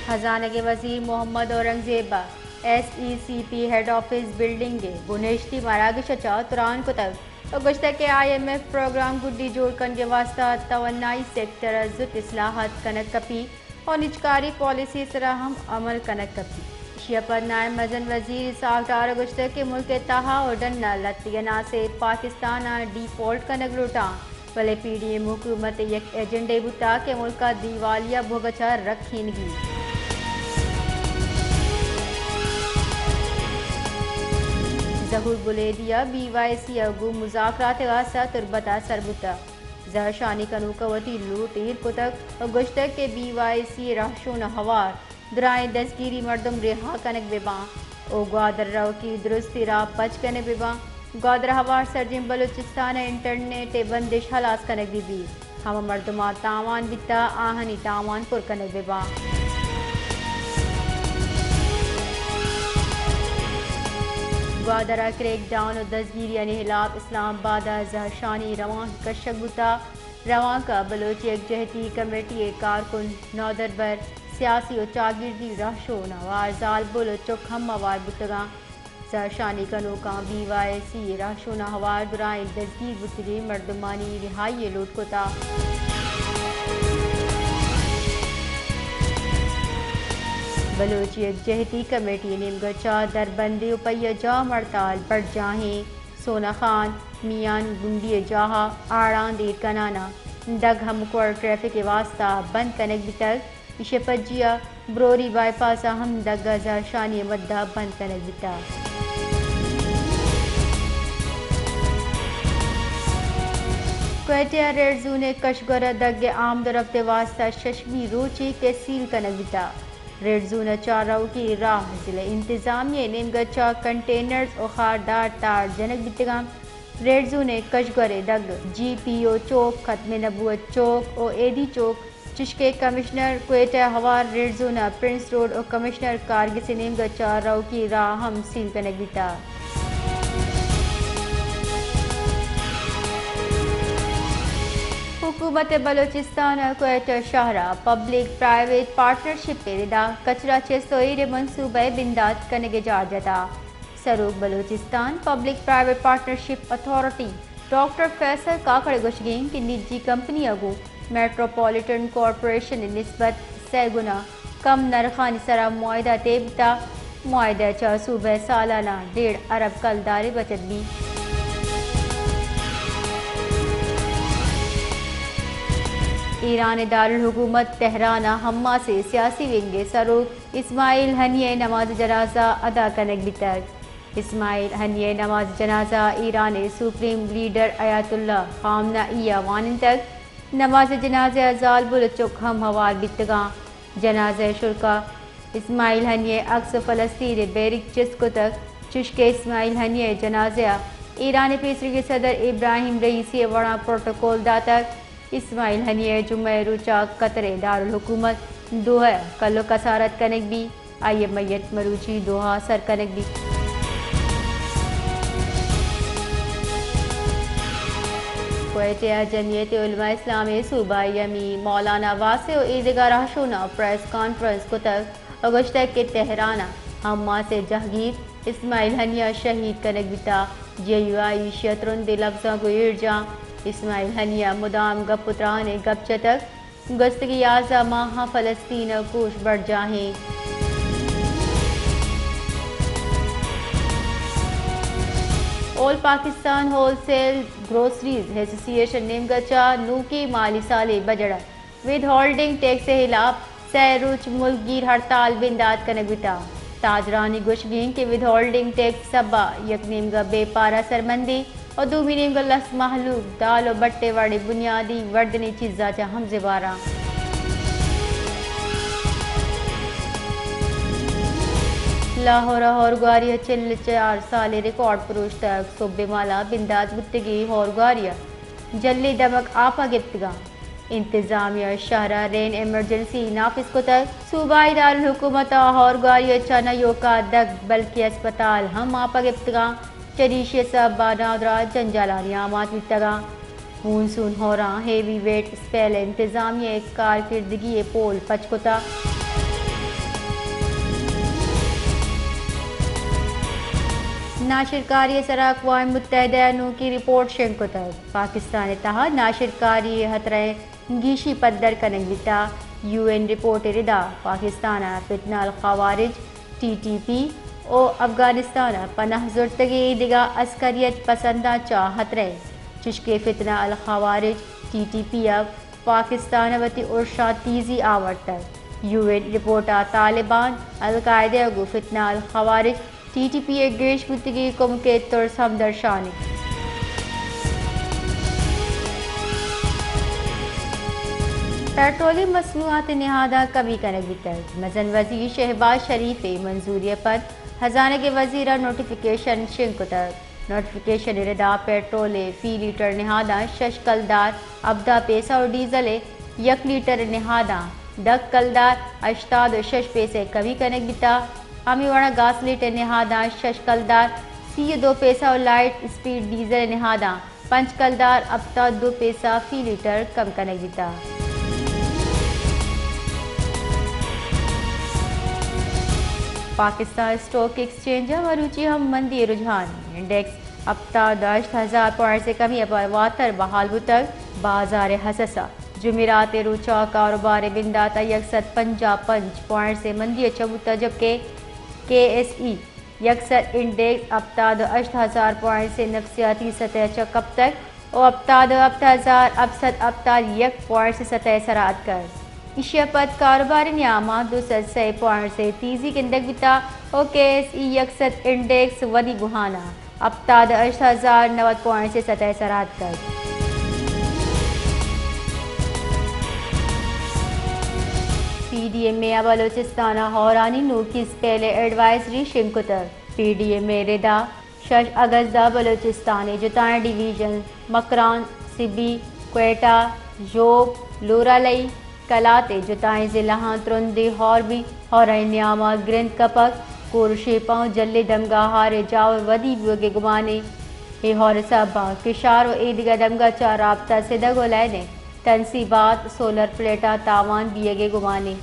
خزانہ کے وزیر محمد اورنگزیبہ SECP ہیڈ آفس بلڈنگ کے بنیشتی مراکش تران کو تک گشتہ کے IMF پروگرام گڈی جوڑ کن کے واسطہ توانائی سیکٹر زد اصلاحات کنک کپی اور نجکاری پالیسی سراہم عمل کنک کپی شیپر نائب مزن وزیر ساکٹار گشتہ کے ملک تہا اور ڈنہ لطینا سے پاکستان ڈیفالٹ کنک لوٹاں ولی PDM حکومت یک ایجنڈے بتا کہ ملک دیوالیہ بھگچا رکھینگی ظہور بلیدیہ BYC اگو مذاکرات واسطہ تربتا سربتا زہر شانی کنو قوتی لوٹ ایر کتک گشتہ کے BYC رہشون ہوار درائیں دستگیری مردم رہا کنک بیباں او گوادر رو کی درستی را پچ کنک بیباں گوادر ہوار سرجن بلوچستان انٹرنیٹ بندش حلاس کنک بی ہم مردمہ تاوان بیتا آہنی تاوان پر کنک بیباں گوادرہ کریک ڈاؤن و دستگیری انہلاب اسلام آباد زہرشانی روان کشک بتا روان کا بلوچ یکجہتی کمیٹی کارکن نودربر سیاسی و چاگردی رہشو نوار زال بل و چک ہم موار بتگاں زہرشانی کنو کا BYC رہشو نوار درائیں دستگیر بتگی مردمانی رہائی لوٹ کتا بلوچ یکجہتی کمیٹی نیمگچا دربندی اپیہ جا مرتال بڑھ جاہیں سونا خان میان گنڈی جاہا آڑان دیر کنانا دگ ہم کوڑ ٹریفک واسطہ بند کنک بتگ شپجیا بروری بائی پاسا ہم دگ زہرشانی مدہ بند کنک بتا کوئٹہ ریڈ زون کشگر دگ آمد و رفت واسطہ ششمی روچی کے سیل کنک بتا ریڈ زون چارو کی راہ ضلع انتظامیہ نیمگچا کنٹینرز و خاردار تار جنک بتگام ریڈ زون کشگر دگ GPO چوک ختم نبوت چوک و AD چوک چشکے کمشنر کوئٹہ ہوار ریڈ زون پرنس روڈ و کمشنر کارگس نیمگچا رو کی راہ ہم سیل کنک بتا حکومت بلوچستان کوئٹہ شہرہ پبلک پرائیویٹ پارٹنرشپ ردا کچرا چستوئی منصوبہ بندات کنگ جارجتا سروک Balochistan public private partnership authority doctor Faisal Kakar گشگین کی نجی کمپنی اگو میٹروپولیٹن کارپوریشن نسبت 3 گنا کم نرخانی سرا معاہدہ تیبتا معاہدہ چا صوبہ سالانہ 1.5 ارب کلدار بچت بھی ایران دارالحکومت تہران ہما سے سیاسی ونگ سروک اسماعیل ہنیہ نماز جنازہ ادا کنک بتگ اسماعیل ہنیہ نماز جنازہ ایران سپریم لیڈر آیت اللہ خامنہ وانن تک نماز جنازہ زال بل چک ہم ہوار بتگاں جنازہ شرکا اسماعیل ہنیہ عکس فلسطین بیرک چسکو تک چشک اسماعیل ہنیہ جنازہ ایران پیسری کے صدر ابراہیم رئیسی وڑا پروٹوکول داتک اسماعیل ہنیہ جمعہ روچا قطر دارالحکومت دوحہ کلو کسارت کنک بھی آئیے میت مروچی دوحہ سر کنک بھی کوئٹہ جمعیت علماء اسلامی صوبہ یمی مولانا واسع و عیدگاہ رہشونہ پریس کانفرنس کو تک اگشتہ کے تہرانہ ہما سے جہگیر اسماعیل ہنیہ شہید کنک بتا JUI شیطرن دے لفظاں کو ارجاں اسماعیل ہنیہ مدام گپ پترانے گپ چتک گستگی آزا ماہا فلسطین کوش بڑھ جاہیں آل پاکستان ہول سیل گروسریز ایسوسی ایشن نیمگچا نوکی مالی سالے بجڑ ود ہولڈنگ ٹیکس خلاف سیروچ ملک گیر ہڑتال بندات کنک بتا تاجرانی گوشگین کے ود ہولڈنگ ٹیکس سبا یک نیمگا بے پارا سرمندی اور دومی نیمگا لس محلوب دال و بٹے واڑے بنیادی وردنی چیزا چا ہم زباراں لاہور ہورگواریہ 4 سال ریکارڈ پروش تک صوبے مالا بندات گتگی ہورگواریہ جلی دمک آپا گپتگاں انتظامیہ شہرہ رین ایمرجنسی نافذ کو تک صوبائی دارالحکومت ہورگواریہ چانا یوکا دگ بلکہ اسپتال ہم آپا گپتگاں چریشی سب نادرا جنجالانی آمات متگاں مونسون ہوراں ہیوی ویٹ اسپیل انتظامیہ کارکردگی پول پچکتا ناشر کاری سر اقوام متحدہ نو کی رپورٹ شنکتر پاکستان تہا ناشر کاری حترہ گیشی پدر کنگ بیتا یو این رپورٹ ردا پاکستان فتنہ الخوارج ٹی ٹی پی او افغانستان پناہ زرتگی دیگا عسکریت پسندہ چاہت رہے چشکے فتنہ الخوارج ٹی ٹی پی اب پاکستان وتی ارشا تیزی آورتر یو این رپورٹا طالبان القاعدہ گو فتنہ الخوارج ٹی ٹی پی گیش بتگی کم کے ترس ہم درشانی پیٹرولیم مصنوعات نہادہ کمی کنگ بیتر مزن وزیر شہباز شریف منظوری پر خزانہ کے وزیرہ نوٹیفیکیشن شنکتر نوٹیفیکیشن ردا پیٹرول فی لیٹر نہادہ شش کلدار ابدا پیسہ اور ڈیزل 1 لیٹر نہادہ 10 کلدار 86 پیسے کمی کنگ بیتا ہمی وڑا گاس لیٹر نہادہ 6 کلدار 32 پیسہ اور لائٹ اسپیڈ ڈیزل نہادہ 5 کلدار ابتا 2 پیسہ فی لیٹر کم کنگ بیتا پاکستان اسٹاک ایکسچینج مروچی ہم مندی رجحان انڈیکس ابتا 10,000 پوائنٹ سے کمی پر واتر بحال بتر بازار حساسہ جمعرات روچا کاروبار بنداتا 155 پوائنٹ سے مندی چبوتا جبکہ کے ایس ای یکسر انڈیکس ابتا 8,000 پوائنٹ سے نفسیاتی سطح چکب تک اور ابتا 1 پوائنٹ سے سطح سرات کر اشیا پت کاروبار نیامہ 206 پوائنٹ سے تیزی کندگ بیتا اور کے ایس ای یکسر انڈیکس ودی گہانا ابتا 8,090 پوائنٹ سے سطح سرات کر پی ڈی ایم اے بلوچستان ہورانی نوکس پہلے ایڈوائزری شنکتر پی ڈی ایم اے ردا 6 اگست بلوچستان جتائیں ڈویژن مکران سبی کوئٹہ جوب لورالئی کلاتے جتائیں ضلع ترندی ہوربی ہورائیں نیامہ گرند کپک کورشی پاؤں جلے دمگا ہارے جاور ودی بوگے گمانے اے ہور صاحبہ کشار و ایدگا دمگا چار رابطہ سے دگو لینے تنصیبات سولر پلیٹا تاوان بیگے گمانے